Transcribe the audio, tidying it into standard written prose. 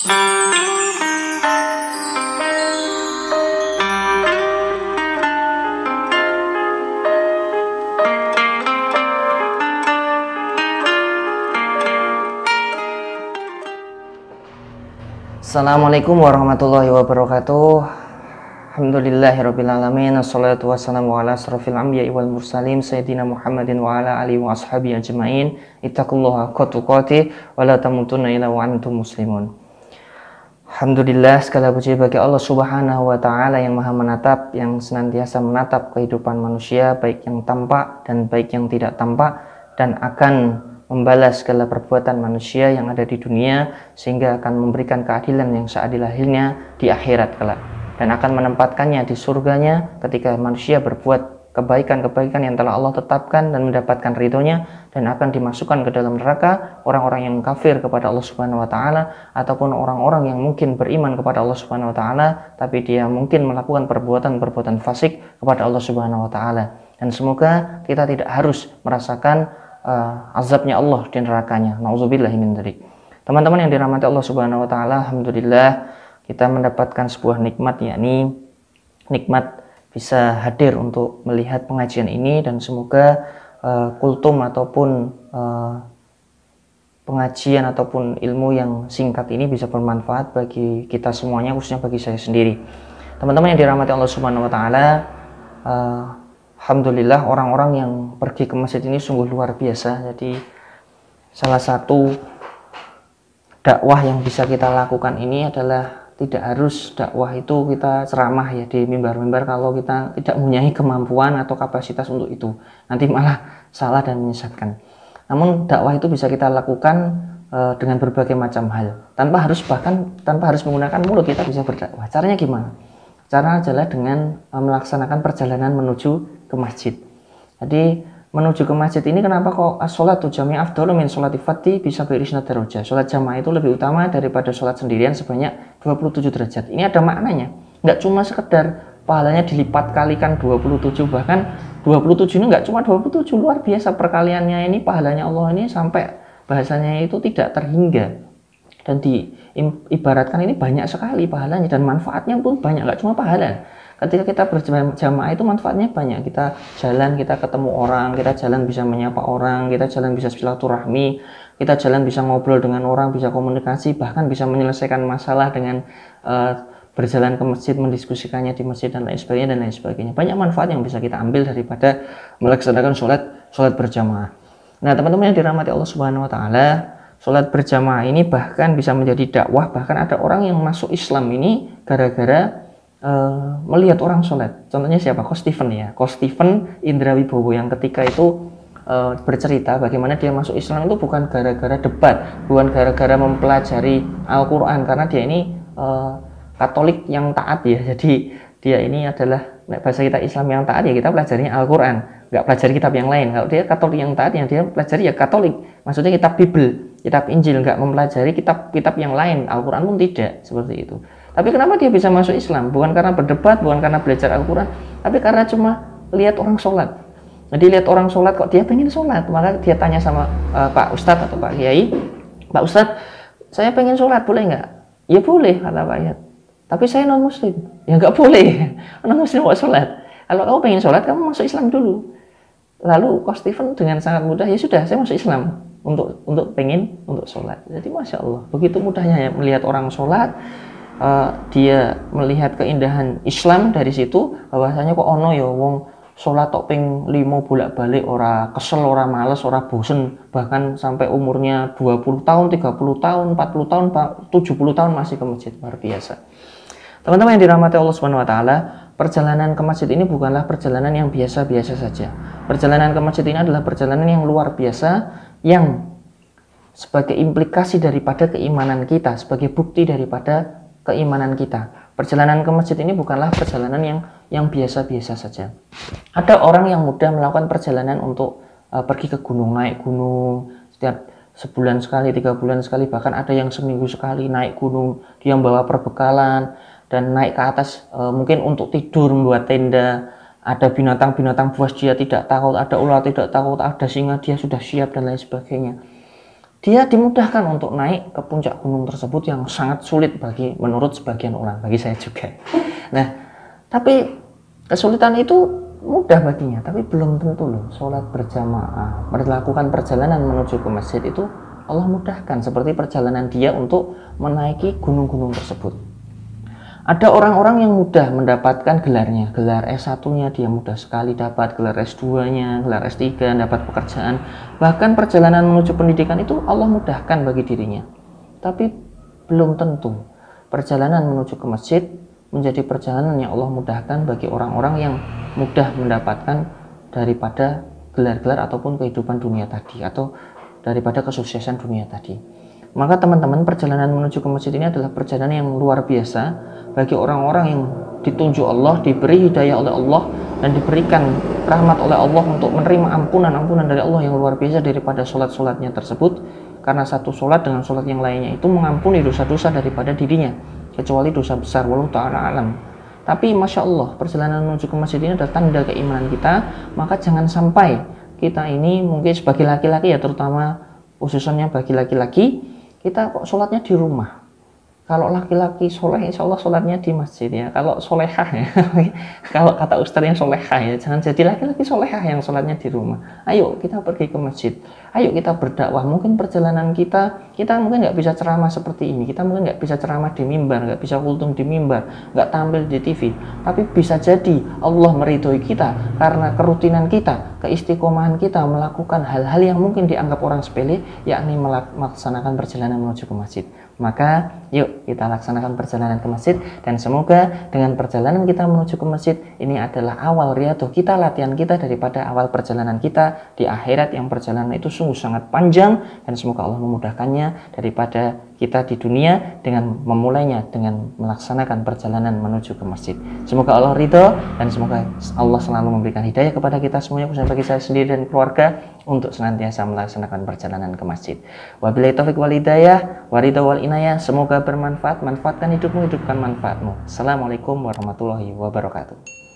Assalamualaikum warahmatullahi wabarakatuh. Alhamdulillahirrabbilalamin. Assalatu wassalamu ala asrafil anbiya'i wal mursalin Sayyidina Muhammadin wa ala alihi wa ashabi ajma'in. Ittaqullaha haqqa tuqatih wa la tamutunna illa wa antum muslimun. Alhamdulillah, segala puji bagi Allah Subhanahu wa taala yang Maha menatap, yang senantiasa menatap kehidupan manusia, baik yang tampak dan baik yang tidak tampak, dan akan membalas segala perbuatan manusia yang ada di dunia, sehingga akan memberikan keadilan yang seadil-adilnya di akhirat kelak, dan akan menempatkannya di surganya ketika manusia berbuat kebaikan-kebaikan yang telah Allah tetapkan dan mendapatkan ridhonya, dan akan dimasukkan ke dalam neraka orang-orang yang kafir kepada Allah Subhanahu wa taala, ataupun orang-orang yang mungkin beriman kepada Allah Subhanahu wa taala tapi dia mungkin melakukan perbuatan-perbuatan fasik kepada Allah Subhanahu wa taala. Dan semoga kita tidak harus merasakan azabnya Allah di nerakanya. Nauzubillahi min dzalik. Teman-teman yang dirahmati Allah Subhanahu wa taala, alhamdulillah kita mendapatkan sebuah nikmat, yakni nikmat bisa hadir untuk melihat pengajian ini, dan semoga kultum ataupun pengajian ataupun ilmu yang singkat ini bisa bermanfaat bagi kita semuanya, khususnya bagi saya sendiri. Teman-teman yang dirahmati Allah Subhanahu wa taala, alhamdulillah orang-orang yang pergi ke masjid ini sungguh luar biasa. Jadi salah satu dakwah yang bisa kita lakukan ini adalah tidak harus dakwah itu kita ceramah ya di mimbar-mimbar kalau kita tidak mempunyai kemampuan atau kapasitas untuk itu. Nanti malah salah dan menyesatkan. Namun dakwah itu bisa kita lakukan dengan berbagai macam hal. Tanpa harus menggunakan mulut kita bisa berdakwah. Caranya gimana? Caranya adalah dengan melaksanakan perjalanan menuju ke masjid. Jadi menuju ke masjid ini kenapa kok as-sholatu jami'ah afdalu min sholati fardhi bisa berisna darajah. Sholat jamaah itu lebih utama daripada sholat sendirian sebanyak 27 derajat. Ini ada maknanya. Nggak cuma sekedar pahalanya dilipat kalikan 27, bahkan 27 ini nggak cuma 27, luar biasa perkaliannya ini, pahalanya Allah ini sampai bahasanya itu tidak terhingga. Dan diibaratkan ini banyak sekali pahalanya, dan manfaatnya pun banyak, nggak cuma pahala. Ketika kita berjamaah itu manfaatnya banyak. Kita jalan, kita ketemu orang, kita jalan bisa menyapa orang, kita jalan bisa silaturahmi, kita jalan bisa ngobrol dengan orang, bisa komunikasi, bahkan bisa menyelesaikan masalah dengan berjalan ke masjid, mendiskusikannya di masjid, dan lain sebagainya, dan lain sebagainya. Banyak manfaat yang bisa kita ambil daripada melaksanakan sholat berjamaah. Nah, teman-teman yang dirahmati Allah Subhanahu wa taala, sholat berjamaah ini bahkan bisa menjadi dakwah. Bahkan ada orang yang masuk Islam ini gara-gara melihat orang sholat. Contohnya siapa? Ko Stephen Indrawibowo yang ketika itu bercerita bagaimana dia masuk Islam itu bukan gara-gara debat, bukan gara-gara mempelajari Al-Quran, karena dia ini Katolik yang taat ya. Jadi dia ini adalah bahasa kita Islam yang taat ya, kita pelajarinya Al-Quran, nggak pelajari kitab yang lain. Kalau dia Katolik yang taat, yang dia pelajari ya Katolik, maksudnya kitab Bible, kitab Injil, nggak mempelajari kitab-kitab yang lain. Al-Quran pun tidak, seperti itu. Tapi kenapa dia bisa masuk Islam? Bukan karena berdebat, bukan karena belajar Al-Quran, tapi karena cuma lihat orang sholat. Jadi lihat orang sholat kok dia pengen sholat, maka dia tanya sama Pak Ustadz atau Pak Kiai, Pak Ustadz, saya pengen sholat, boleh nggak? Ya boleh, kata Pak Kiai. Tapi saya non muslim. Ya nggak boleh, non muslim mau sholat. Kalau kamu pengen sholat, kamu masuk Islam dulu. Lalu Ko Stephen dengan sangat mudah, ya sudah, saya masuk Islam untuk sholat. Jadi masya Allah, begitu mudahnya ya melihat orang sholat. Dia melihat keindahan Islam dari situ, bahwasanya kok ono ya wong sholat tok ping 5 bolak-balik, ora kesel, ora males, ora bosen, bahkan sampai umurnya 20 tahun, 30 tahun, 40 tahun, 70 tahun masih ke masjid. Luar biasa. Teman-teman yang dirahmati Allah Subhanahu wa taala, perjalanan ke masjid ini bukanlah perjalanan yang biasa-biasa saja. Perjalanan ke masjid ini adalah perjalanan yang luar biasa, yang sebagai implikasi daripada keimanan kita, sebagai bukti daripada keimanan kita. Perjalanan ke masjid ini bukanlah perjalanan yang biasa-biasa saja. Ada orang yang mudah melakukan perjalanan untuk pergi ke gunung, naik gunung setiap sebulan sekali, 3 bulan sekali, bahkan ada yang seminggu sekali naik gunung. Dia membawa perbekalan dan naik ke atas mungkin untuk tidur, membuat tenda. Ada binatang-binatang buas dia tidak takut, ada ular tidak takut, ada singa dia sudah siap, dan lain sebagainya. dia dimudahkan untuk naik ke puncak gunung tersebut yang sangat sulit menurut sebagian orang, bagi saya juga. Nah, tapi kesulitan itu mudah baginya, tapi belum tentu loh. Sholat berjamaah, melakukan perjalanan menuju ke masjid itu Allah mudahkan seperti perjalanan dia untuk menaiki gunung-gunung tersebut. Ada orang-orang yang mudah mendapatkan gelarnya, gelar S1-nya dia mudah sekali dapat, gelar S2-nya, gelar S3, dapat pekerjaan. Bahkan perjalanan menuju pendidikan itu Allah mudahkan bagi dirinya. Tapi belum tentu perjalanan menuju ke masjid menjadi perjalanan yang Allah mudahkan bagi orang-orang yang mudah mendapatkan daripada gelar-gelar ataupun kehidupan dunia tadi, atau daripada kesuksesan dunia tadi. Maka teman-teman, perjalanan menuju ke masjid ini adalah perjalanan yang luar biasa bagi orang-orang yang ditunjuk Allah, diberi hidayah oleh Allah, dan diberikan rahmat oleh Allah untuk menerima ampunan dari Allah yang luar biasa daripada sholat-sholatnya tersebut. Karena satu sholat dengan sholat yang lainnya itu mengampuni dosa-dosa daripada dirinya, kecuali dosa besar, wallahu ta'ala alam. Tapi Masya Allah, perjalanan menuju ke masjid ini adalah tanda keimanan kita. Maka jangan sampai kita ini, mungkin sebagai laki-laki ya, terutama khususnya bagi laki-laki, kita kok sholatnya di rumah. Kalau laki-laki soleh, insya Allah sholatnya di masjid ya. Kalau solehah ya, kalau kata ustaz yang solehah ya, jangan jadi laki-laki solehah yang sholatnya di rumah. Ayo kita pergi ke masjid, ayo kita berdakwah. Mungkin perjalanan kita mungkin nggak bisa ceramah seperti ini, kita mungkin nggak bisa ceramah di mimbar, nggak bisa kultum di mimbar, nggak tampil di TV. Tapi bisa jadi Allah meridhoi kita karena kerutinan kita, keistiqomahan kita melakukan hal-hal yang mungkin dianggap orang sepele, yakni melaksanakan perjalanan menuju ke masjid. Maka yuk kita laksanakan perjalanan ke masjid, dan semoga dengan perjalanan kita menuju ke masjid ini adalah awal riyadhah kita, latihan kita daripada awal perjalanan kita di akhirat, yang perjalanan itu sungguh sangat panjang, dan semoga Allah memudahkannya daripada kita di dunia dengan memulainya dengan melaksanakan perjalanan menuju ke masjid. Semoga Allah ridho, dan semoga Allah selalu memberikan hidayah kepada kita semuanya, khususnya bagi saya sendiri dan keluarga, untuk senantiasa melaksanakan perjalanan ke masjid. Wabillahi taufiq wal hidayah, waridho wal inayah. Semoga bermanfaat. Manfaatkan hidupmu, hidupkan manfaatmu. Assalamualaikum warahmatullahi wabarakatuh.